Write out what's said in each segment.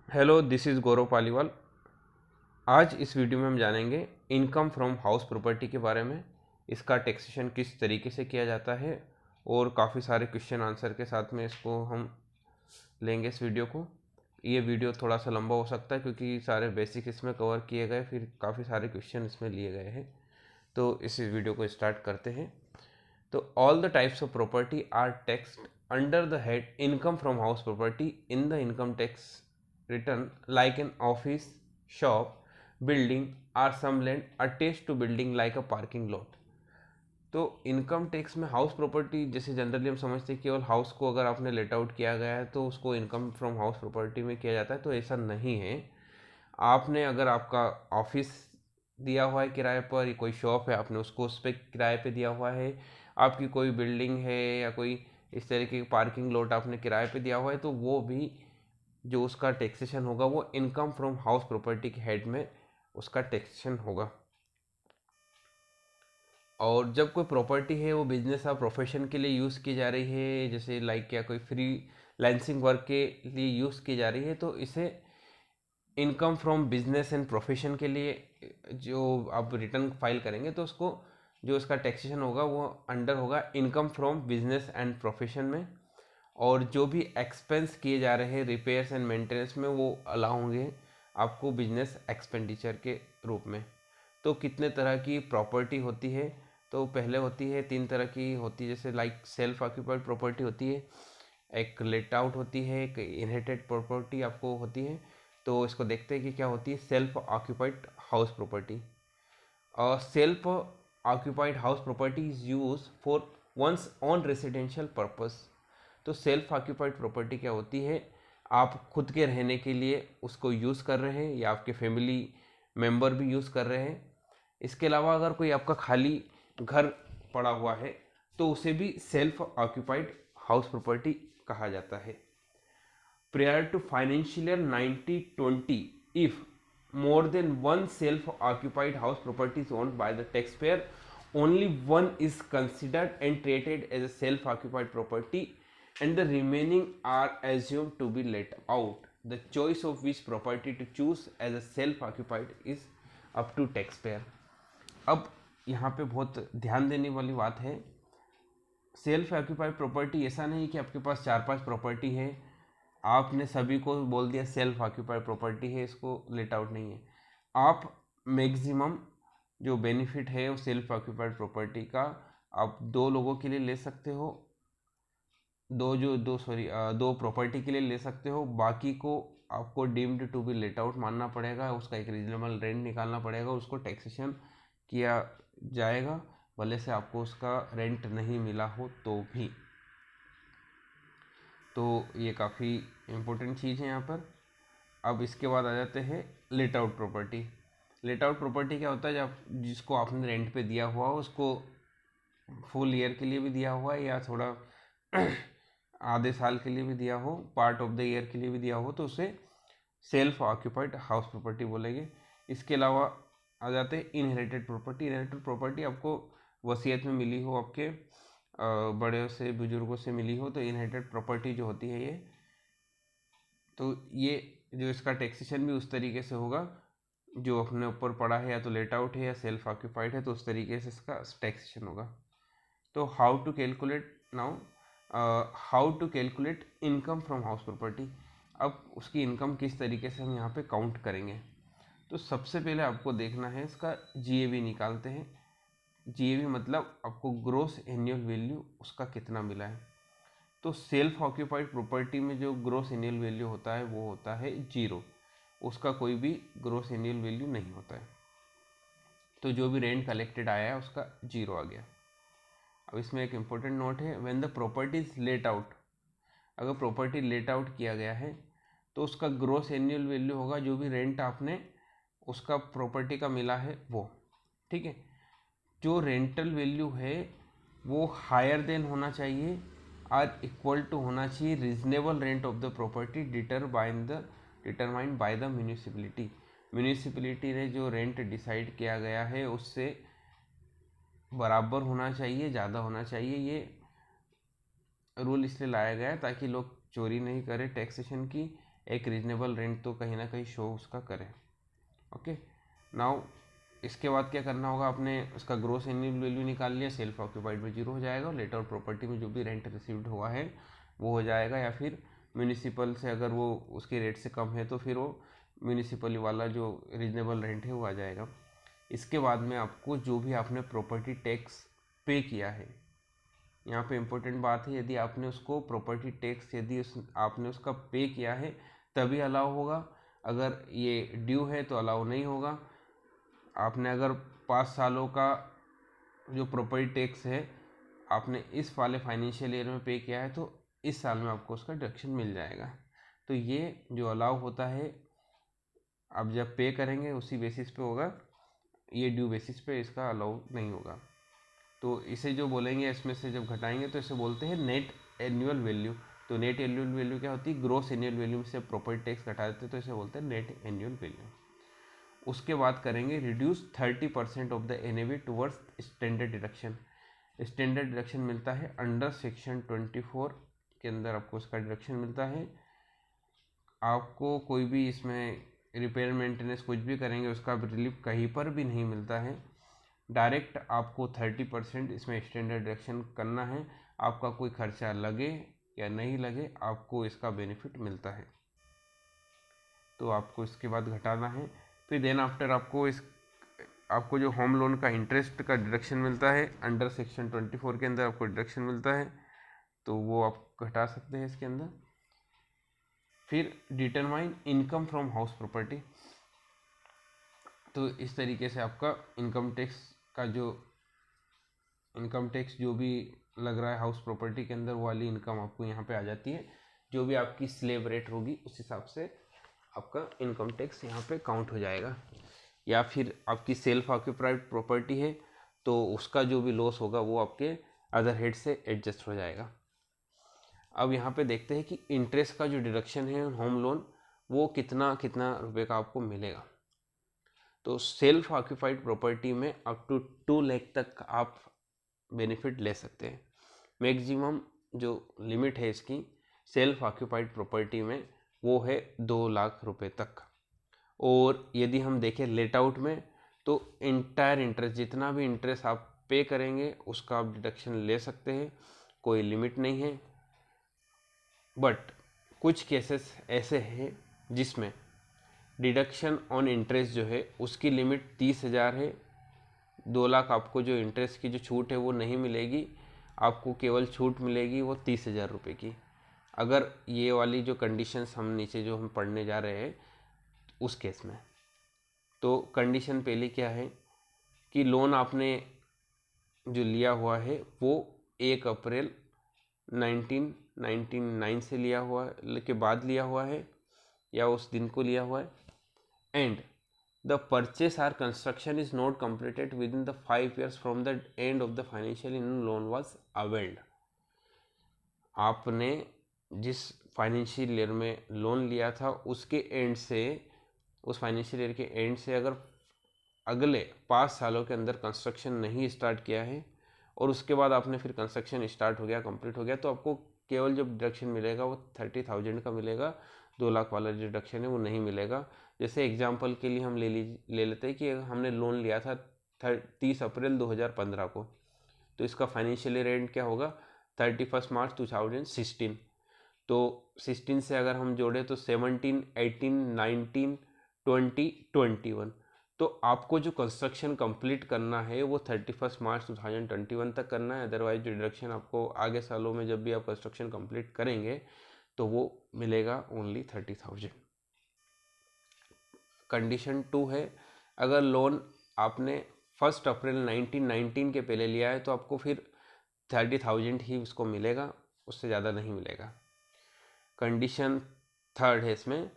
Hello, this is गौरव पालीवाल। आज इस video में हम जानेंगे इनकम फ्रॉम हाउस प्रॉपर्टी के बारे में। इसका टैक्सेशन किस तरीके से किया जाता है और काफ़ी सारे क्वेश्चन आंसर के साथ में इसको हम लेंगे इस वीडियो को। ये वीडियो थोड़ा सा लंबा हो सकता है क्योंकि सारे बेसिक इसमें कवर किए गए, फिर काफ़ी सारे क्वेश्चन इसमें लिए गए हैं। तो इस वीडियो को स्टार्ट करते हैं। तो all the types of property are taxed under the head income from house property in the income tax return like an office, shop, building or some land attached to building like a parking lot। तो income tax में house property जैसे generally हम समझते हैं केवल house को अगर आपने लेट आउट किया गया है तो उसको इनकम फ्रॉम हाउस प्रॉपर्टी में किया जाता है, तो ऐसा नहीं है। आपने अगर आपका ऑफिस दिया हुआ है किराए पर, या कोई शॉप है आपने उसको उस पर किराए पे दिया हुआ है, आपकी कोई बिल्डिंग है या कोई इस तरीके की पार्किंग लॉट आपने किराए पे दिया हुआ है, तो वो भी जो उसका टैक्सेशन होगा वो इनकम फ्रॉम हाउस प्रॉपर्टी के हेड में उसका टैक्सेशन होगा। और जब कोई प्रॉपर्टी है वो बिजनेस या प्रोफेशन के लिए यूज़ की जा रही है, जैसे लाइक क्या कोई फ्री लाइसेंसिंग वर्क के लिए यूज़ की जा रही है, तो इसे income from business and profession के लिए जो आप रिटर्न फाइल करेंगे तो उसको जो इसका टैक्सेशन होगा वो अंडर होगा income from business and profession में। और जो भी एक्सपेंस किए जा रहे हैं रिपेयर्स एंड मेंटेनेंस में वो अलाउ होंगे आपको बिजनेस एक्सपेंडिचर के रूप में। तो कितने तरह की प्रॉपर्टी होती है, तो पहले होती है 3 तरह की होती है, जैसे लाइक सेल्फ ऑक्यूपाइड प्रॉपर्टी होती है, एक लेट आउट होती है, एक इनहेरिटेड प्रॉपर्टी आपको होती है। तो इसको देखते हैं कि क्या होती है self occupied house property. Self occupied house property is use for one's own residential purpose. तो सेल्फ ऑक्यूपाइड प्रॉपर्टी क्या होती है, आप खुद के रहने के लिए उसको यूज़ कर रहे हैं या आपके फैमिली मेंबर भी यूज़ कर रहे हैं। इसके अलावा अगर कोई आपका खाली घर पड़ा हुआ है तो उसे भी सेल्फ ऑक्यूपाइड हाउस प्रॉपर्टी कहा जाता है। Prior to financial year 1920, if more than one self-occupied house property is owned by the taxpayer, only one is considered and treated as a self-occupied property, and the remaining are assumed to be let out. The choice of which property to choose as a self-occupied is up to taxpayer। अब यहाँ पे बहुत ध्यान देने वाली बात है, self occupied property ऐसा नहीं कि आपके पास 4-5 प्रॉपर्टी है, आपने सभी को बोल दिया सेल्फ ऑक्यूपाइड प्रॉपर्टी है, इसको लेट आउट नहीं है। आप मैक्सिमम जो बेनिफिट है वो सेल्फ ऑक्यूपाइड प्रॉपर्टी का आप 2 लोगों के लिए ले सकते हो, दो प्रॉपर्टी के लिए ले सकते हो, बाकी को आपको deemed to be let out मानना पड़ेगा, उसका एक रीजनेबल रेंट निकालना पड़ेगा, उसको टैक्सेशन किया जाएगा, भले से आपको उसका रेंट नहीं मिला हो तो भी। तो ये काफ़ी इम्पोर्टेंट चीज़ है यहाँ पर। अब इसके बाद आ जाते हैं late out property. Late out property क्या होता है, जब जिसको आपने रेंट पे दिया हुआ हो उसको फुल ईयर के लिए भी दिया हुआ है या थोड़ा आधे साल के लिए भी दिया हो, पार्ट ऑफ द ईयर के लिए भी दिया हो, तो उसे सेल्फ ऑक्यूपाइड हाउस प्रॉपर्टी बोलेंगे। इसके अलावा आ जाते हैं इनहेरिटेड प्रॉपर्टी। इनहेरिटेड प्रॉपर्टी आपको वसीयत में मिली हो, आपके बड़े से बुजुर्गों से मिली हो, तो इनहेरिटेड प्रॉपर्टी जो होती है ये, तो ये जो इसका टैक्सेशन भी उस तरीके से होगा जो अपने ऊपर पड़ा है, या तो लेट आउट है या सेल्फ ऑक्यूपाइड है, तो उस तरीके से इसका टैक्सेशन होगा। तो how to calculate now, how to calculate income from house property. अब उसकी इनकम किस तरीके से हम यहाँ पे काउंट करेंगे, तो सबसे पहले आपको देखना है इसका जीएवी निकालते हैं। जीएवी मतलब आपको ग्रोस एनुअल वैल्यू उसका कितना मिला है। तो सेल्फ ऑक्यूपाइड प्रॉपर्टी में जो ग्रोस एनुअल वैल्यू होता है वो होता है 0, उसका कोई भी ग्रोस एनुअल वैल्यू नहीं होता है। तो जो भी रेंट कलेक्टेड आया है उसका 0 आ गया। अब इसमें एक इम्पोर्टेंट नोट है, when the property is let out, अगर प्रॉपर्टी लेट आउट किया गया है तो उसका ग्रोस एनुअल वैल्यू होगा जो भी रेंट आपने उसका प्रॉपर्टी का मिला है वो, ठीक है। जो रेंटल वैल्यू है वो हायर देन होना चाहिए आर इक्वल टू होना चाहिए reasonable rent of the property determined by the municipality. Municipality ने जो रेंट डिसाइड किया गया है उससे बराबर होना चाहिए, ज़्यादा होना चाहिए। ये रूल इसलिए लाया गया है ताकि लोग चोरी नहीं करें टैक्सेशन की, एक रीजनेबल रेंट तो कहीं ना कहीं शो उसका करें। ओके, नाउ इसके बाद क्या करना होगा, आपने उसका ग्रोस एनुअल वैल्यू निकाल लिया, सेल्फ ऑक्यूपाइड में 0 हो जाएगा, और लेटर प्रॉपर्टी में जो भी रेंट रिसीव्ड हुआ है वो हो जाएगा, या फिर म्यूनिसिपल से अगर वो उसके रेट से कम है तो फिर वो म्यूनिसिपल वाला जो रीजनेबल रेंट है वो आ जाएगा। इसके बाद में आपको जो भी आपने प्रॉपर्टी टैक्स पे किया है, यहाँ पे इम्पोर्टेंट बात है, यदि आपने उसको प्रॉपर्टी टैक्स यदि आपने उसका पे किया है तभी अलाउ होगा, अगर ये ड्यू है तो अलाउ नहीं होगा। आपने अगर 5 सालों का जो प्रॉपर्टी टैक्स है आपने इस वाले फाइनेंशियल ईयर में पे किया है तो इस साल में आपको उसका डिडक्शन मिल जाएगा। तो ये जो अलाउ होता है आप जब पे करेंगे उसी बेसिस पे होगा, ये ड्यू बेसिस पे इसका अलाउ नहीं होगा। तो इसे जो बोलेंगे इसमें से जब घटाएंगे तो इसे बोलते हैं नेट एनुअल वैल्यू। तो नेट एनुअल वैल्यू क्या होती है, ग्रोस एनुअल वैल्यू से प्रॉपर्टी टैक्स घटा देते हैं तो इसे बोलते हैं नेट एनुअल वैल्यू। उसके बाद करेंगे reduce 30% of the NAV towards standard deduction. Standard deduction मिलता है अंडर सेक्शन 24 के अंदर, आपको उसका डिडक्शन मिलता है। आपको कोई भी इसमें रिपेयर मेंटेनेंस कुछ भी करेंगे उसका रिलीफ कहीं पर भी नहीं मिलता है, डायरेक्ट आपको 30% इसमें स्टैंडर्ड डिडक्शन करना है। आपका कोई खर्चा लगे या नहीं लगे आपको इसका बेनिफिट मिलता है, तो आपको इसके बाद घटाना है। फिर देन आफ्टर आपको जो होम लोन का इंटरेस्ट का डिडक्शन मिलता है अंडर सेक्शन 24 के अंदर आपको डिडक्शन मिलता है, तो वो आप घटा सकते हैं इसके अंदर। फिर determine income from house property, तो इस तरीके से आपका इनकम टैक्स जो भी लग रहा है हाउस प्रॉपर्टी के अंदर वो वाली इनकम आपको यहाँ पे आ जाती है। जो भी आपकी स्लेब रेट होगी उस हिसाब से आपका इनकम टैक्स यहाँ पे काउंट हो जाएगा। या फिर आपकी सेल्फ ऑक्यूपाइड प्रॉपर्टी है तो उसका जो भी लॉस होगा वो आपके अदर हेड से एडजस्ट हो जाएगा। अब यहाँ पे देखते हैं कि इंटरेस्ट का जो डिडक्शन है होम लोन वो कितना कितना रुपए का आपको मिलेगा। तो सेल्फ ऑक्यूपाइड प्रॉपर्टी में अप टू 2 लाख तक आप बेनिफिट ले सकते हैं। मैक्सिमम जो लिमिट है इसकी सेल्फ ऑक्यूपाइड प्रॉपर्टी में वो है 2 लाख रुपए तक। और यदि हम देखें लेट आउट में तो इंटायर इंटरेस्ट जितना भी इंटरेस्ट आप पे करेंगे उसका आप डिडक्शन ले सकते हैं, कोई लिमिट नहीं है। बट कुछ केसेस ऐसे हैं जिसमें डिडक्शन ऑन इंटरेस्ट जो है उसकी लिमिट 30,000 है। 2 लाख आपको जो इंटरेस्ट की जो छूट है वो नहीं मिलेगी, आपको केवल छूट मिलेगी वो 30,000 रुपये की। अगर ये वाली जो कंडीशंस हम नीचे जो हम पढ़ने जा रहे हैं उस केस में, तो कंडीशन पहले क्या है कि लोन आपने जो लिया हुआ है वो 1 अप्रैल 1999 से लिया हुआ के बाद लिया हुआ है या उस दिन को लिया हुआ है, and the purchase or construction is not completed within the 5 years from the end of the financial in loan was availed. आपने जिस फाइनेंशियल ईयर में लोन लिया था उसके एंड से, उस फाइनेंशियल ईयर के एंड से अगर अगले 5 सालों के अंदर कंस्ट्रक्शन नहीं स्टार्ट किया है और उसके बाद आपने फिर कंस्ट्रक्शन स्टार्ट हो गया, कंप्लीट हो गया, तो आपको केवल जो डिडक्शन मिलेगा वो 30,000 का मिलेगा। 2 लाख वाला जो डिडक्शन है वो नहीं मिलेगा। जैसे एग्जांपल के लिए हम ले लेते हैं कि हमने लोन लिया था 30 अप्रैल 2015 को, तो इसका फाइनेंशियल ईयर एंड क्या होगा 31 मार्च 2016। तो 16 से अगर हम जोड़े तो 17, 18, 19, 20, 21, तो आपको जो कंस्ट्रक्शन कंप्लीट करना है वो 31 मार्च 2021 तक करना है। अदरवाइज जो डिडक्शन आपको आगे सालों में जब भी आप कंस्ट्रक्शन कंप्लीट करेंगे तो वो मिलेगा ओनली 30,000। कंडीशन 2 है, अगर लोन आपने 1 अप्रैल 1919 के पहले लिया है तो आपको फिर 30,000 ही उसको मिलेगा, उससे ज़्यादा नहीं मिलेगा। कंडीशन 3 है इसमें,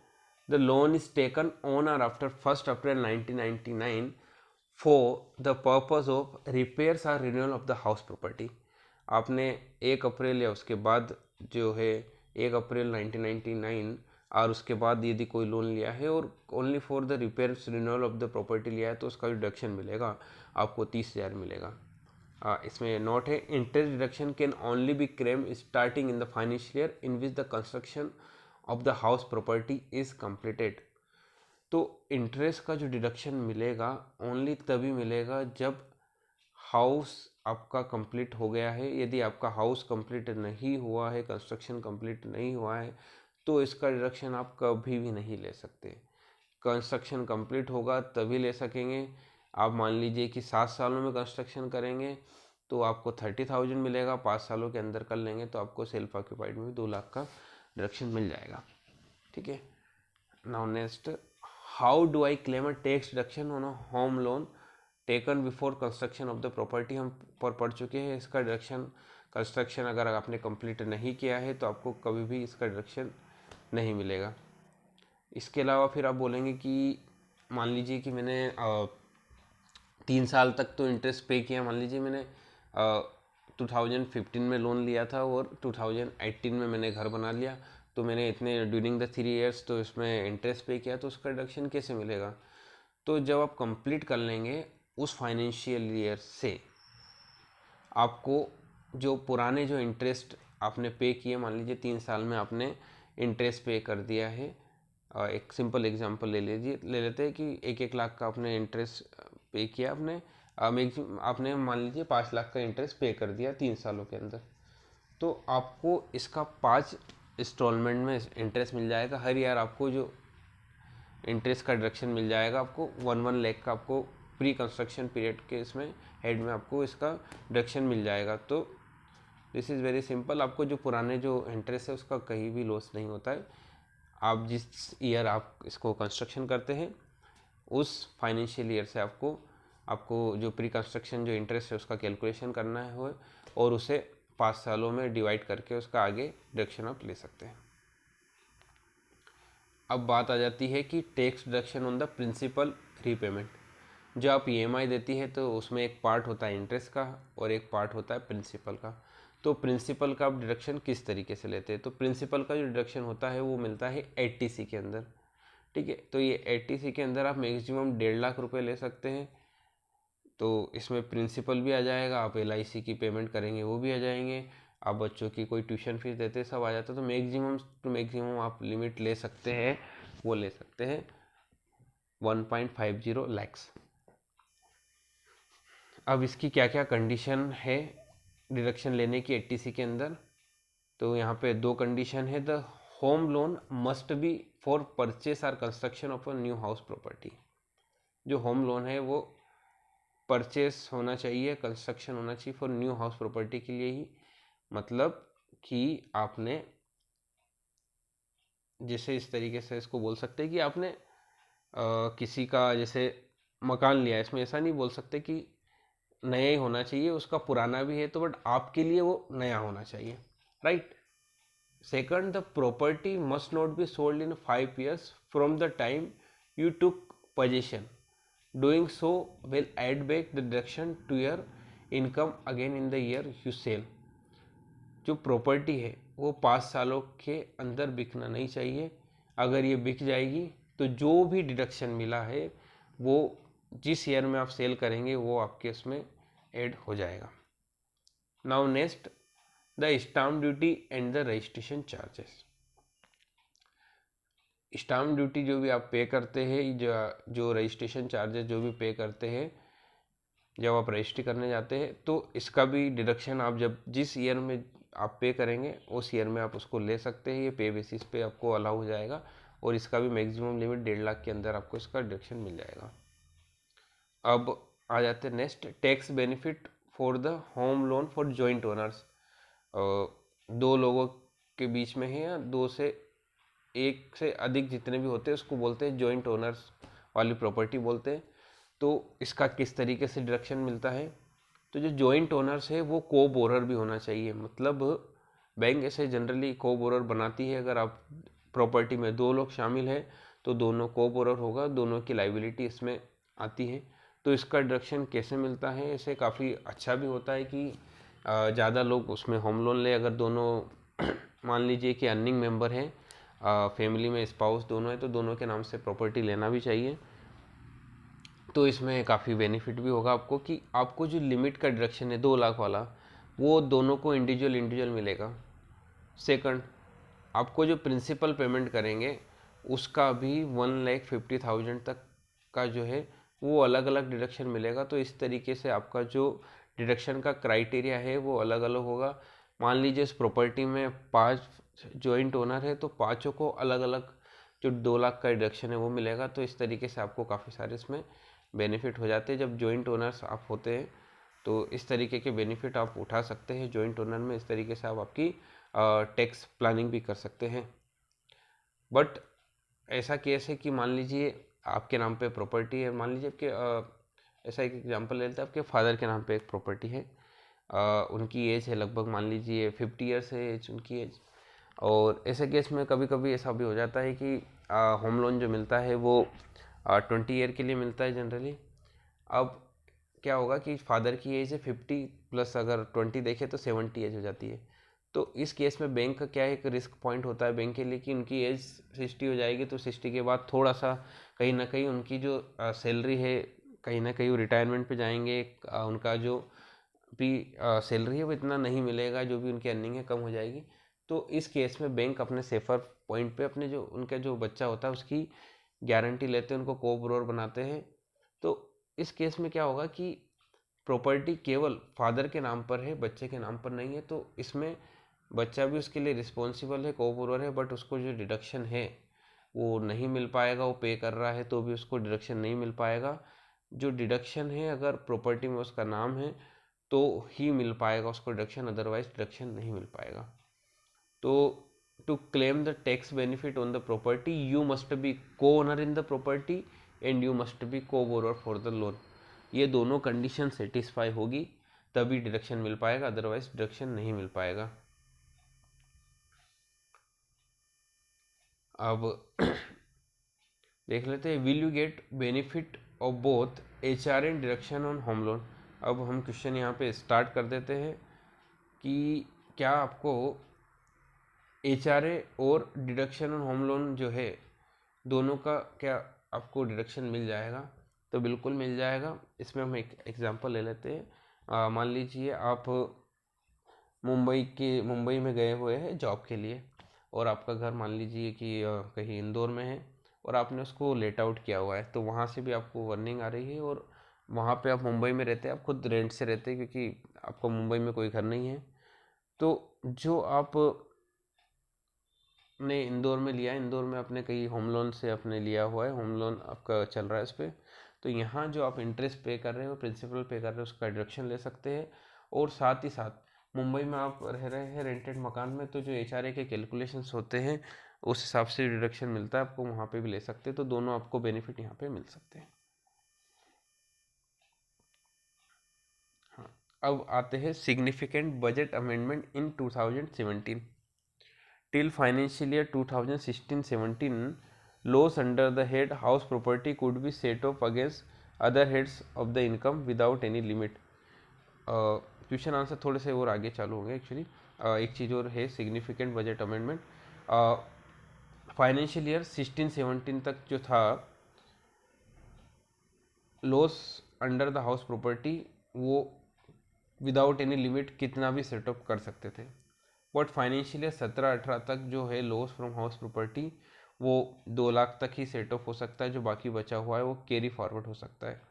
the loan is taken on और after 1 April 1999 for the purpose of repairs और renewal of the house property. आपने 1 अप्रैल या उसके बाद जो है 1 अप्रैल 1999 और उसके बाद यदि कोई लोन लिया है और only for the repairs renewal of the property लिया है तो उसका डिडक्शन मिलेगा आपको 30,000 मिलेगा। इसमें नोट है, interest deduction can only B claim starting in the financial year in which the construction of the house property is completed. तो इंटरेस्ट का जो डिडक्शन मिलेगा ओनली तभी मिलेगा जब हाउस आपका कंप्लीट हो गया है। यदि आपका हाउस कंप्लीट नहीं हुआ है, कंस्ट्रक्शन कंप्लीट नहीं हुआ है, तो इसका डिडक्शन आप कभी भी नहीं ले सकते। कंस्ट्रक्शन कंप्लीट होगा तभी ले सकेंगे। आप मान लीजिए कि 7 सालों में कंस्ट्रक्शन करेंगे तो आपको 30,000 मिलेगा, 5 सालों के अंदर कर लेंगे तो आपको सेल्फ ऑक्यूपाइड में भी 2 लाख का डिडक्शन मिल जाएगा। ठीक है। Now next, how do I claim a tax deduction on a home loan taken before construction of the property. हम पर पढ़ चुके हैं इसका डिडक्शन। कंस्ट्रक्शन अगर आपने कंप्लीट नहीं किया है तो आपको कभी भी इसका डिडक्शन नहीं मिलेगा। इसके अलावा फिर आप बोलेंगे कि मान लीजिए कि मैंने 3 साल तक तो इंटरेस्ट पे किया। मान लीजिए मैंने 2015 में लोन लिया था और 2018 में मैंने घर बना लिया, तो मैंने इतने ड्यूरिंग द 3 इयर्स तो इसमें इंटरेस्ट पे किया, तो उसका डिडक्शन कैसे मिलेगा। तो जब आप कंप्लीट कर लेंगे उस फाइनेंशियल ईयर से आपको जो पुराने जो इंटरेस्ट आपने पे किए, मान लीजिए 3 साल में आपने इंटरेस्ट पे कर दिया है। एक सिंपल एग्जांपल ले लेते हैं कि 1-1 लाख का आपने इंटरेस्ट पे किया आपने मान लीजिए 5 लाख का इंटरेस्ट पे कर दिया 3 सालों के अंदर, तो आपको इसका 5 इंस्टॉलमेंट में इंटरेस्ट मिल जाएगा। हर ईयर आपको जो इंटरेस्ट का डिडक्शन मिल जाएगा, आपको 1-1 लाख का आपको प्री कंस्ट्रक्शन पीरियड के इसमें हेड में आपको इसका डिडक्शन मिल जाएगा। तो दिस इज़ वेरी सिंपल। आपको जो पुराने जो इंटरेस्ट है उसका कहीं भी लॉस नहीं होता है। आप जिस ईयर आप इसको कंस्ट्रक्शन करते हैं उस फाइनेंशियल ईयर से आपको जो प्री कंस्ट्रक्शन जो इंटरेस्ट है उसका कैलकुलेशन करना है और उसे 5 सालों में डिवाइड करके उसका आगे डिडक्शन आप ले सकते हैं। अब बात आ जाती है कि tax deduction on the principal repayment. जो आप ईएमआई देती है तो उसमें एक पार्ट होता है इंटरेस्ट का और एक पार्ट होता है प्रिंसिपल का। तो प्रिंसिपल का आप डिडक्शन किस तरीके से लेते हैं, तो प्रिंसिपल का जो डिडक्शन होता है वो मिलता है 80C के अंदर। ठीक है, तो ये 80C के अंदर आप मैक्सिमम 1.5 लाख रुपए ले सकते हैं। तो इसमें प्रिंसिपल भी आ जाएगा, आप LIC की पेमेंट करेंगे वो भी आ जाएंगे, आप बच्चों की कोई ट्यूशन फीस देते हैं सब आ जाता है। तो मैक्सिमम आप लिमिट ले सकते हैं, वो ले सकते हैं 1.50 लैक्स। अब इसकी क्या क्या कंडीशन है डिडक्शन लेने की 80C के अंदर, तो यहाँ पे 2 कंडीशन है। The home loan must be for purchase or construction of a new house property. जो होम लोन है वो परचेस होना चाहिए, कंस्ट्रक्शन होना चाहिए फॉर न्यू हाउस प्रॉपर्टी के लिए ही। मतलब कि आपने जैसे इस तरीके से इसको बोल सकते हैं कि आपने किसी का जैसे मकान लिया, इसमें ऐसा नहीं बोल सकते कि नया ही होना चाहिए, उसका पुराना भी है तो बट आपके लिए वो नया होना चाहिए, right. Second, the property must not be sold in 5 years from the time you took possession. Doing so will add back the deduction to your income again in the year you sell. जो property है वो 5 सालों के अंदर बिकना नहीं चाहिए। अगर ये बिक जाएगी तो जो भी डिडक्शन मिला है वो जिस ईयर में आप सेल करेंगे वो आपके उसमें ऐड हो जाएगा। Now next, the stamp duty and the registration charges. Stamp duty जो भी आप पे करते हैं, जो रजिस्ट्रेशन चार्जेस जो भी पे करते हैं जब आप रजिस्ट्री करने जाते हैं, तो इसका भी डिडक्शन आप जब जिस ईयर में आप पे करेंगे उस ईयर में आप उसको ले सकते हैं। ये पे बेसिस पे आपको अलाउ हो जाएगा और इसका भी मैक्सिमम लिमिट 1.5 लाख के अंदर आपको इसका डिडक्शन मिल जाएगा। अब आ जाते हैं next, tax benefit for the home loan for joint owners. 2 लोगों के बीच में है या 2 से 1 से अधिक जितने भी होते हैं उसको बोलते हैं जॉइंट ओनर्स वाली प्रॉपर्टी बोलते हैं। तो इसका किस तरीके से डिडक्शन मिलता है, तो जो जॉइंट ओनर्स है वो को बोरर भी होना चाहिए। मतलब बैंक ऐसे जनरली को बोरर बनाती है, अगर आप प्रॉपर्टी में 2 लोग शामिल हैं तो दोनों को बोरर होगा, दोनों की लाइबिलिटी इसमें आती है। तो इसका डिडक्शन कैसे मिलता है, ऐसे काफ़ी अच्छा भी होता है कि ज़्यादा लोग उसमें होम लोन ले। अगर दोनों मान लीजिए कि अर्निंग मेंबर हैं, फैमिली में स्पाउस दोनों है तो दोनों के नाम से प्रॉपर्टी लेना भी चाहिए। तो इसमें काफ़ी बेनिफिट भी होगा आपको कि आपको जो लिमिट का डिडक्शन है 2 लाख वाला वो दोनों को इंडिविजुअल मिलेगा। सेकंड, आपको जो प्रिंसिपल पेमेंट करेंगे उसका भी 1,50,000 तक का जो है वो अलग अलग डिडक्शन मिलेगा। तो इस तरीके से आपका जो डिडक्शन का क्राइटेरिया है वो अलग अलग होगा। मान लीजिए इस प्रॉपर्टी में 5 जॉइंट ओनर है तो पाँचों को अलग अलग जो 2 लाख का डिडक्शन है वो मिलेगा। तो इस तरीके से आपको काफ़ी सारे इसमें बेनिफिट हो जाते हैं। जब जॉइंट ओनर्स आप होते हैं तो इस तरीके के बेनिफिट आप उठा सकते हैं जॉइंट ओनर में। इस तरीके से आप आपकी टैक्स प्लानिंग भी कर सकते हैं। बट ऐसा केस है कि मान लीजिए आपके नाम पे प्रॉपर्टी है, मान लीजिए आपके ऐसा एक एग्जांपल ले लेते हैं, आपके फादर के नाम पे एक प्रॉपर्टी है, उनकी एज है लगभग मान लीजिए 50 ईयर्स है एज उनकी एज। और ऐसे केस में कभी कभी ऐसा भी हो जाता है कि होम लोन जो मिलता है वो 20 ईयर के लिए मिलता है जनरली। अब क्या होगा कि फादर की एज है 50 प्लस अगर 20 देखें तो 70 एज हो जाती है। तो इस केस में बैंक का क्या एक रिस्क पॉइंट होता है बैंक के लिए कि उनकी एज 60 हो जाएगी तो 60 के बाद थोड़ा सा कहीं ना कहीं उनकी जो सैलरी है कहीं ना कहीं वो रिटायरमेंट पे जाएंगे, उनका जो भी सैलरी है वो इतना नहीं मिलेगा, जो भी उनकी अर्निंग है कम हो जाएगी। तो इस केस में बैंक अपने सेफर पॉइंट पे अपने जो उनका जो बच्चा होता है उसकी गारंटी लेते हैं, उनको को ब्रोर बनाते हैं। तो इस केस में क्या होगा कि प्रॉपर्टी केवल फादर के नाम पर है, बच्चे के नाम पर नहीं है। तो इसमें बच्चा भी उसके लिए रिस्पॉन्सिबल है, कोऑपरेटर है, बट उसको जो डिडक्शन है वो नहीं मिल पाएगा। वो पे कर रहा है तो भी उसको डिडक्शन नहीं मिल पाएगा। जो डिडक्शन है अगर प्रॉपर्टी में उसका नाम है तो ही मिल पाएगा उसको डिडक्शन, अदरवाइज डिडक्शन नहीं मिल पाएगा। तो to claim the tax benefit on the property you must be co owner in the property and you must be co borrower for the loan. ये दोनों कंडीशन सेटिस्फाई होगी तभी डिडक्शन मिल पाएगा, otherwise deduction नहीं मिल पाएगा। अब देख लेते हैं, will you get benefit of both H R and deduction on home loan. अब हम क्वेश्चन यहाँ पे स्टार्ट कर देते हैं कि क्या आपको एच आर ए और डिडक्शन ऑन होम लोन जो है दोनों का क्या आपको डिडक्शन मिल जाएगा? तो बिल्कुल मिल जाएगा। इसमें हम एक एग्जांपल ले लेते हैं। मान लीजिए आप मुंबई में गए हुए हैं जॉब के लिए और आपका घर मान लीजिए कि कहीं इंदौर में है और आपने उसको लेट आउट किया हुआ है, तो वहाँ से भी आपको अर्निंग आ रही है और वहाँ पे आप मुंबई में रहते हैं, आप खुद रेंट से रहते हैं क्योंकि आपको मुंबई में कोई घर नहीं है। तो जो आप ने इंदौर में लिया, इंदौर में आपने कहीं होम लोन से आपने लिया हुआ है, होम लोन आपका चल रहा है इस पर, तो यहाँ जो आप इंटरेस्ट पे कर रहे हो, प्रिंसिपल पे कर रहे हो, उसका डिडक्शन ले सकते हैं। और साथ ही साथ मुंबई में आप रह रहे हैं रेंटेड मकान में, तो जो एच आर ए के कैलकुलेशंस होते हैं उस हिसाब से डिडक्शन मिलता है आपको, वहाँ पे भी ले सकते हैं। तो दोनों आपको बेनिफिट यहाँ पे मिल सकते हैं। हाँ, अब आते हैं significant budget amendment in 2017 till financial year 2016-17. Laws under the head house property could be set off against other heads of the income without any limit. Question answer थोड़े से और आगे चालू होंगे एक्चुअली। एक चीज़ और है significant budget amendment. Financial year 16-17 तक जो था loss under the house property वो विदाउट एनी लिमिट कितना भी सेटअप कर सकते थे। बट फाइनेंशियल ईयर 17-18 तक जो है लॉस फ्रॉम हाउस प्रॉपर्टी वो 2 लाख तक ही सेट ऑफ हो सकता है, जो बाकी बचा हुआ है वो कैरी फॉरवर्ड हो सकता है।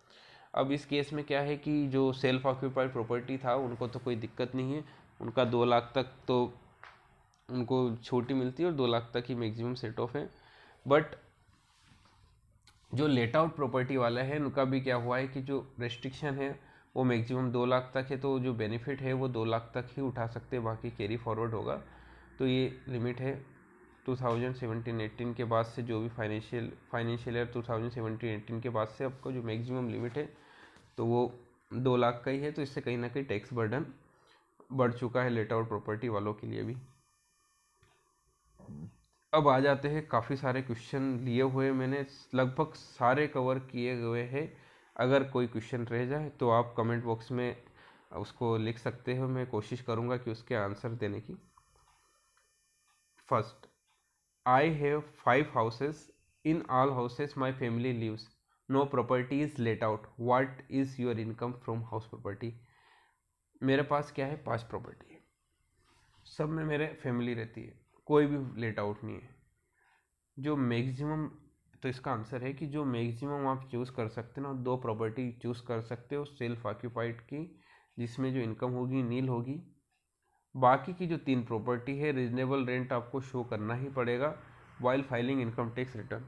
अब इस केस में क्या है कि जो सेल्फ ऑक्यूपाइड प्रॉपर्टी था उनको तो कोई दिक्कत नहीं है, उनका 2 लाख तक तो उनको छोटी मिलती है और 2 लाख तक ही मैक्सिमम सेट ऑफ है। बट जो लेट आउट प्रॉपर्टी वाला है उनका भी क्या हुआ है कि जो रेस्ट्रिक्शन है वो मैक्सिमम 2 लाख तक है, तो जो बेनिफिट है वो 2 लाख तक ही उठा सकते हैं, बाकी कैरी फॉरवर्ड होगा। तो ये लिमिट है 2017-18 के बाद से, जो भी फाइनेंशियल ईयर 2017-18 के बाद से आपको जो मैक्सिमम लिमिट है तो वो 2 लाख का ही है। तो इससे कहीं ना कहीं टैक्स बर्डन बढ़ चुका है लेट आउट प्रॉपर्टी वालों के लिए भी। अब आ जाते हैं, काफ़ी सारे क्वेश्चन लिए हुए मैंने, लगभग सारे कवर किए हुए हैं। अगर कोई क्वेश्चन रह जाए तो आप कमेंट बॉक्स में उसको लिख सकते हो, मैं कोशिश करूँगा कि उसके आंसर देने की। First, I have 5 houses, in all houses my family lives, no property is let out, what is your income from house property. मेरे पास क्या है, 5 प्रॉपर्टी है, सब में मेरे फैमिली रहती है, कोई भी लेट आउट नहीं है। जो मैक्सिमम, तो इसका आंसर है कि जो मैक्सिमम आप चूज़ कर सकते हो ना, दो प्रॉपर्टी चूज़ कर सकते हो सेल्फ ऑक्यूपाइड की, जिसमें जो इनकम होगी नील होगी। बाकी की जो 3 प्रॉपर्टी है, रीजनेबल रेंट आपको शो करना ही पड़ेगा while filing income tax return.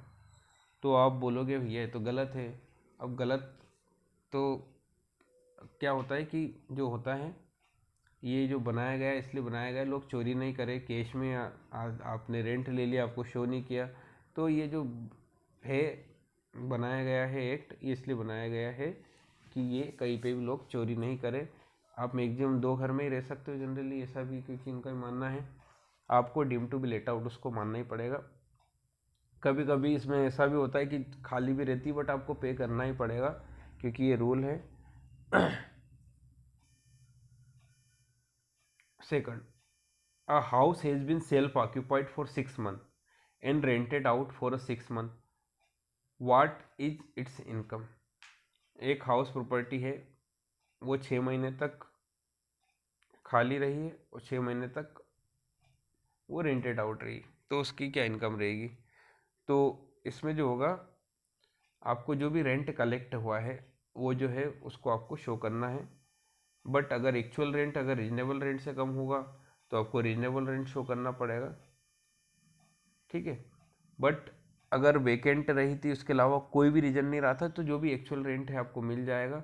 तो आप बोलोगे भैया ये तो गलत है। अब गलत तो क्या होता है कि जो होता है, ये जो बनाया गया है इसलिए बनाया गया है, लोग चोरी नहीं करें, कैश में आपने रेंट ले लिया, आपको शो नहीं किया। तो ये जो है बनाया गया है एक्ट, ये इसलिए बनाया गया है कि ये कहीं पे भी लोग चोरी नहीं करें। आप मैक्सिमम 2 घर में ही रह सकते हो जनरली, ऐसा भी क्योंकि इनका मानना है। आपको deem to be let out उसको मानना ही पड़ेगा। कभी कभी इसमें ऐसा भी होता है कि खाली भी रहती है, बट आपको पे करना ही पड़ेगा क्योंकि ये रूल है। Second, a house has been self occupied for 6 months and rented out for a 6 month, what is its income? एक हाउस प्रॉपर्टी है, वो 6 महीने तक खाली रही है और 6 महीने तक वो रेंटेड आउट रही, तो उसकी क्या इनकम रहेगी? तो इसमें जो होगा, आपको जो भी रेंट कलेक्ट हुआ है वो जो है उसको आपको शो करना है। बट अगर एक्चुअल रेंट अगर रीजनेबल रेंट से कम होगा तो आपको रीजनेबल रेंट शो करना पड़ेगा, ठीक है। बट अगर वेकेंट रही थी, उसके अलावा कोई भी रीजन नहीं रहा था, तो जो भी एक्चुअल रेंट है आपको मिल जाएगा।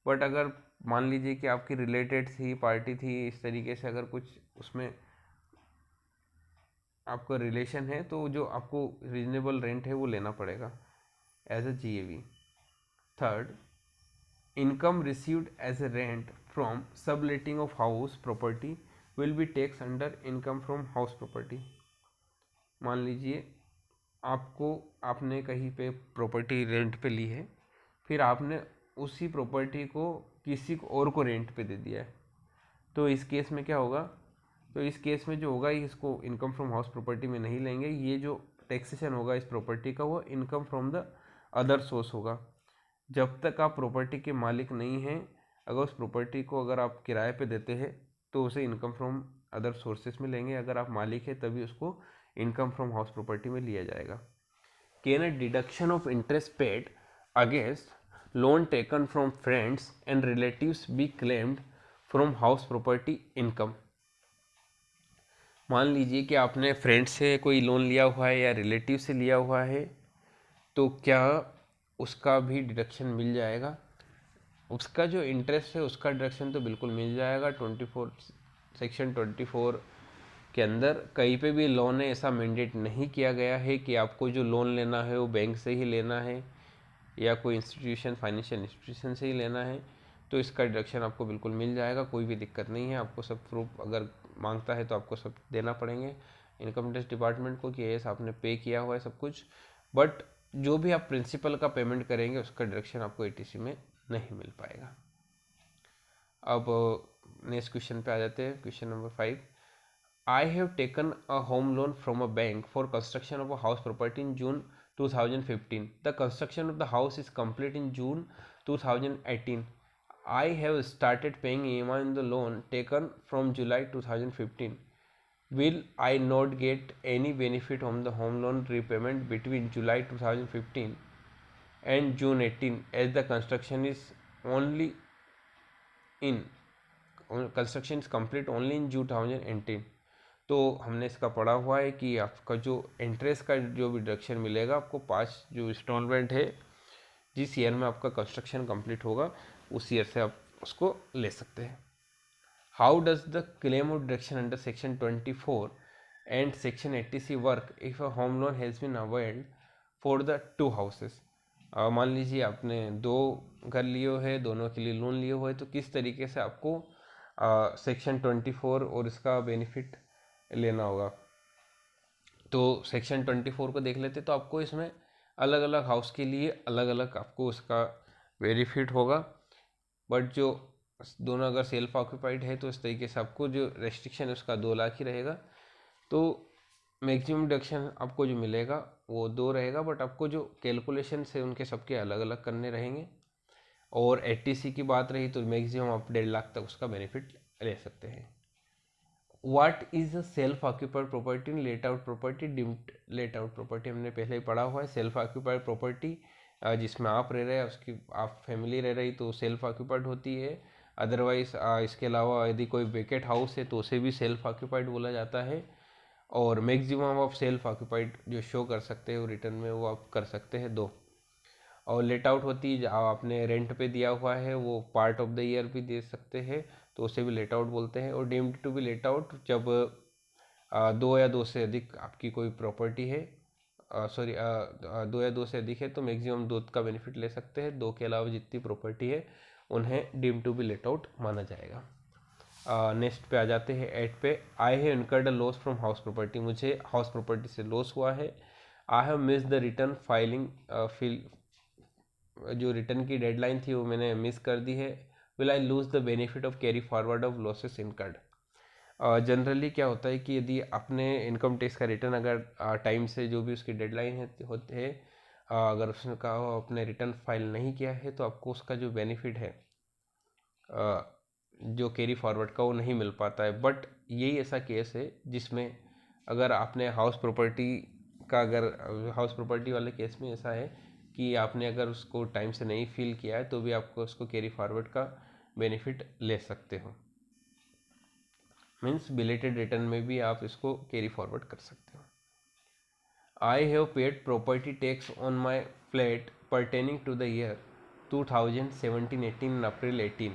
बट अगर मान लीजिए कि आपकी रिलेटेड थी, पार्टी थी, इस तरीके से अगर कुछ उसमें आपका रिलेशन है, तो जो आपको रीजनेबल रेंट है वो लेना पड़ेगा as a GAV। Third, income received as a rent from subletting of house property will be tax under income from house property. मान लीजिए आपने कहीं पे प्रॉपर्टी रेंट पे ली है, फिर आपने उसी प्रॉपर्टी को किसी और को रेंट पे दे दिया है, तो इस केस में क्या होगा? तो इस केस में जो होगा, इसको इनकम फ्रॉम हाउस प्रॉपर्टी में नहीं लेंगे। ये जो टैक्सेशन होगा इस प्रॉपर्टी का, वो income from the other source होगा। जब तक आप प्रॉपर्टी के मालिक नहीं हैं, अगर उस प्रॉपर्टी को अगर आप किराए पे देते हैं तो उसे इनकम फ्रॉम अदर सोर्सेस में लेंगे। अगर आप मालिक हैं तभी उसको इनकम फ्रॉम हाउस प्रॉपर्टी में लिया जाएगा। Can a deduction of interest paid against loan taken from friends and relatives be claimed from house property income? मान लीजिए कि आपने फ्रेंड से कोई लोन लिया हुआ है या रिलेटिव से लिया हुआ है, तो क्या उसका भी डिडक्शन मिल जाएगा? उसका जो इंटरेस्ट है उसका डिडक्शन तो बिल्कुल मिल जाएगा। 24 सेक्शन 24 के अंदर कहीं पे भी लोन है ऐसा मैंडेट नहीं किया गया है कि आपको जो लोन लेना है वो बैंक से ही लेना है या कोई इंस्टीट्यूशन फाइनेंशियल इंस्टीट्यूशन से ही लेना है। तो इसका डिडक्शन आपको बिल्कुल मिल जाएगा, कोई भी दिक्कत नहीं है। आपको सब प्रूफ अगर मांगता है तो आपको सब देना पड़ेंगे इनकम टैक्स डिपार्टमेंट को कि यस आपने पे किया हुआ है सब कुछ। बट जो भी आप प्रिंसिपल का पेमेंट करेंगे उसका डिडक्शन आपको ATC में नहीं मिल पाएगा। अब नेक्स्ट क्वेश्चन पे आ जाते हैं, question number 5। I have taken a home loan from a bank for construction of a house property in June 2015. The construction of the house is complete in June 2018. I have started paying EMI on the loan taken from July 2015. Will I not get any benefit from the home loan repayment between July 2015 and June 18 as the construction is complete only in June 2018? तो हमने इसका पढ़ा हुआ है कि आपका जो interest का जो भी डिडक्शन मिलेगा आपको 5 जो इंस्टॉलमेंट है, जिस ईयर में आपका कंस्ट्रक्शन कंप्लीट होगा उस ईयर से आप उसको ले सकते हैं। How does the claim of deduction under section 24 and section 80C work if a home loan has been availed for the 2 houses? मान लीजिए आपने 2 घर लिए हुए हैं, दोनों के लिए लोन लिए हुए हैं, तो किस तरीके से आपको सेक्शन 24 और इसका बेनिफिट लेना होगा? तो सेक्शन 24 को देख लेते, तो आपको इसमें अलग अलग हाउस के लिए अलग अलग आपको उसका बेनिफिट होगा। बट जो दोनों अगर सेल्फ ऑक्यूपाइड है तो इस तरीके से आपको जो रेस्ट्रिक्शन है उसका 2 लाख ही रहेगा। तो मैक्सिमम डिडक्शन आपको जो मिलेगा वो 2 रहेगा, बट आपको जो कैलकुलेशन है उनके सबके अलग अलग करने रहेंगे। और 80C की बात रही तो मैक्सिमम आप 1.5 लाख तक उसका बेनिफिट ले सकते हैं। What is self occupied property, late out property, deemed late out property हमने पहले ही पढ़ा हुआ है। सेल्फ ऑक्यूपाइड प्रॉपर्टी जिसमें आप रह रहे हैं, उसकी आप फैमिली रह रही तो सेल्फ ऑक्यूपाइड होती है। अदरवाइज इसके अलावा यदि कोई वेकेट हाउस है तो उसे भी सेल्फ ऑक्यूपाइड बोला जाता है। और मैक्सिमम ऑफ सेल्फ ऑक्यूपाइड जो शो कर सकते हो रिटर्न में वो आप कर सकते हैं 2। और लेट आउट होती है आपने रेंट पे दिया हुआ है वो पार्ट ऑफ द ईयर भी दे सकते हैं तो उसे भी लेट आउट बोलते हैं। और deemed to be let out जब 2 या 2 से अधिक आपकी कोई प्रॉपर्टी है, सॉरी 2 या 2 से अधिक है तो मैक्सिमम 2 का बेनिफिट ले सकते हैं। 2 के अलावा जितनी प्रॉपर्टी है उन्हें deemed to be let out माना जाएगा। नेक्स्ट पे आ जाते हैं 8 पे। I have incurred a loss from house property, मुझे हाउस प्रॉपर्टी से लॉस हुआ है। I have miss the return filing, जो रिटर्न की डेडलाइन थी वो मैंने मिस कर दी है। Will I lose the benefit of carry forward of losses incurred. Generally क्या होता है कि यदि आपने इनकम टैक्स का रिटर्न अगर टाइम से जो भी उसकी डेडलाइन है होते है, अगर उसने कहा आपने रिटर्न फाइल नहीं किया है तो आपको उसका जो बेनिफिट है जो कैरी फॉरवर्ड का वो नहीं मिल पाता है। बट यही ऐसा केस है जिसमें अगर आपने हाउस प्रॉपर्टी का, अगर हाउस प्रॉपर्टी वाले केस में ऐसा है कि आपने अगर उसको टाइम से नहीं फिल किया है तो भी आपको उसको कैरी फॉरवर्ड का बेनिफिट ले सकते हो। मीन्स बिलेटेड रिटर्न में भी आप इसको कैरी फॉरवर्ड कर सकते हो। I have paid property tax on my flat pertaining to the year 2017-18 and April 18.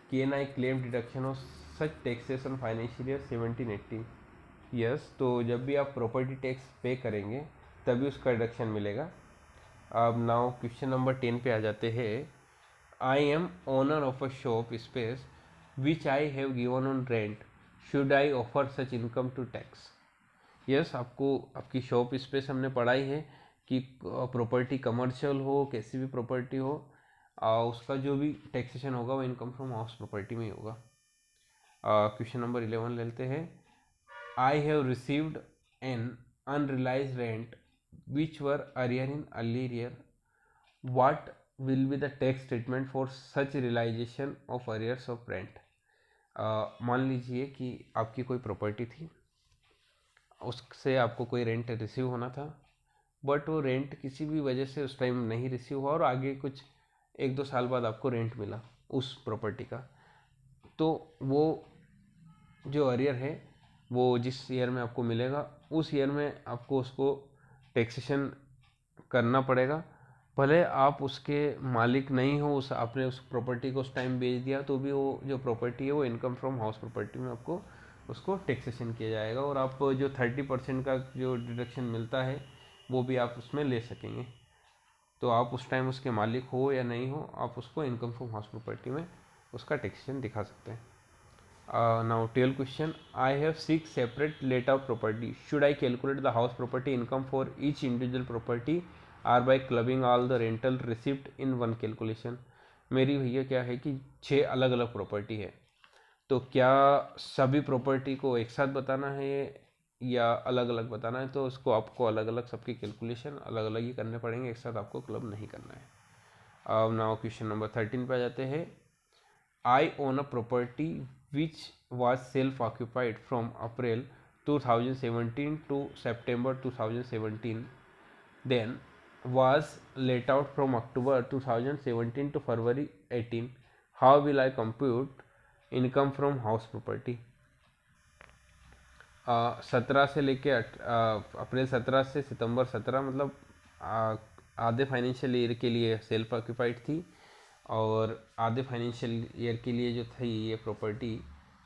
Can I claim deduction of such taxes on financial year 17-18? Yes, तो जब भी आप प्रॉपर्टी टैक्स पे करेंगे तभी उसका डिडक्शन मिलेगा। अब नाउ क्वेश्चन नंबर 10 पे आ जाते हैं। I am owner of a shop space which I have given on rent, should I offer such income to tax? Yes, आपको आपकी शॉप स्पेस हमने पढ़ाई है कि प्रॉपर्टी कमर्शियल हो कैसी भी प्रॉपर्टी हो उसका जो भी टैक्सेशन होगा वो इनकम फ्रॉम हाउस प्रॉपर्टी में ही होगा। क्वेश्चन नंबर 11 लेते हैं। I have received an unrealised rent which were arrear in earlier year, what will be the tax treatment for such realisation of arrears of rent? मान लीजिए कि आपकी कोई property थी, उससे आपको कोई रेंट रिसीव होना था बट वो रेंट किसी भी वजह से उस टाइम नहीं रिसीव हुआ और आगे कुछ 1-2 साल बाद आपको रेंट मिला उस प्रॉपर्टी का, तो वो जो अरियर है वो जिस ईयर में आपको मिलेगा उस ईयर में आपको उसको टैक्सेशन करना पड़ेगा। भले आप उसके मालिक नहीं हो, उस आपने उस प्रॉपर्टी को उस टाइम बेच दिया तो भी वो जो प्रॉपर्टी है वो इनकम फ्रॉम हाउस प्रॉपर्टी में आपको उसको टैक्सेशन किया जाएगा और आप जो 30% का जो डिडक्शन मिलता है वो भी आप उसमें ले सकेंगे। तो आप उस टाइम उसके मालिक हो या नहीं हो, आप उसको इनकम फ्रॉम हाउस प्रॉपर्टी में उसका टैक्सेशन दिखा सकते हैं। Now 12 question. I have 6 separate let out property, should I calculate the house property income for each individual property or by clubbing all the rental receipt in one calculation? मेरी भैया क्या है कि 6 अलग अलग प्रॉपर्टी है, तो क्या सभी प्रॉपर्टी को एक साथ बताना है या अलग अलग बताना है? तो उसको आपको अलग अलग सबकी कैलकुलेशन अलग अलग ही करने पड़ेंगे, एक साथ आपको क्लब नहीं करना है। अब नाउ क्वेश्चन नंबर 13 पे आ जाते हैं। I own a property which was self-occupied from April 2017 to September 2017, then was let out from October 2017 to February 18. How will I compute income from house property? 17 से लेके अप्रैल 17 से सितंबर 17, मतलब आधे फाइनेंशियल ईयर के लिए सेल्फ ऑक्यूपाइड थी और आधे फाइनेंशियल ईयर के लिए जो थी ये प्रॉपर्टी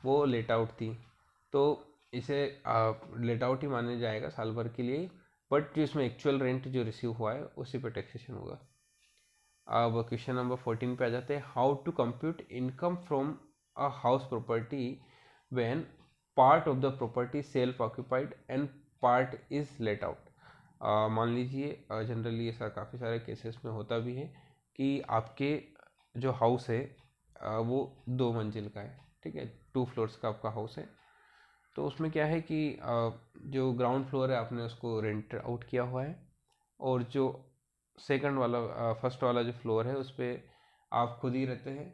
वो लेट आउट थी, तो इसे लेट आउट ही माना जाएगा साल भर के लिए। बट जो इसमें एक्चुअल रेंट जो रिसीव हुआ है उसी पे टैक्सेशन होगा। अब क्वेश्चन नंबर 14 पे आ जाते हैं। How to compute income from a house property when part of the property self occupied and part is let out? मान लीजिए जनरली ऐसा काफ़ी सारे केसेस में होता भी है कि आपके जो हाउस है वो 2 मंजिल का है, ठीक है, 2 फ्लोर्स का आपका हाउस है। तो उसमें क्या है कि जो ग्राउंड फ्लोर है आपने उसको रेंट आउट किया हुआ है और जो सेकंड वाला फर्स्ट वाला जो फ्लोर है उस पर आप खुद ही रहते हैं।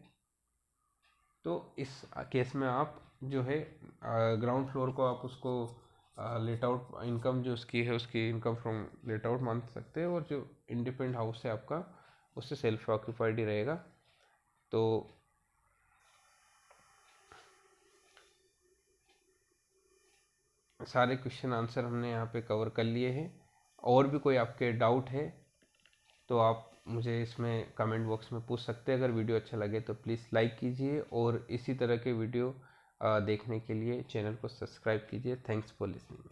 तो इस केस में आप जो है ग्राउंड फ्लोर को आप उसको लेट आउट इनकम जो उसकी है उसकी इनकम फ्रॉम लेट आउट मान सकते हैं, और जो इंडिपेंडेंट हाउस है आपका उससे सेल्फ ऑक्यूपाइड ही रहेगा। तो सारे क्वेश्चन आंसर हमने यहाँ पे कवर कर लिए हैं। और भी कोई आपके डाउट है तो आप मुझे इसमें कमेंट बॉक्स में पूछ सकते हैं। अगर वीडियो अच्छा लगे तो प्लीज़ लाइक कीजिए, और इसी तरह के वीडियो देखने के लिए चैनल को सब्सक्राइब कीजिए। Thanks for listening.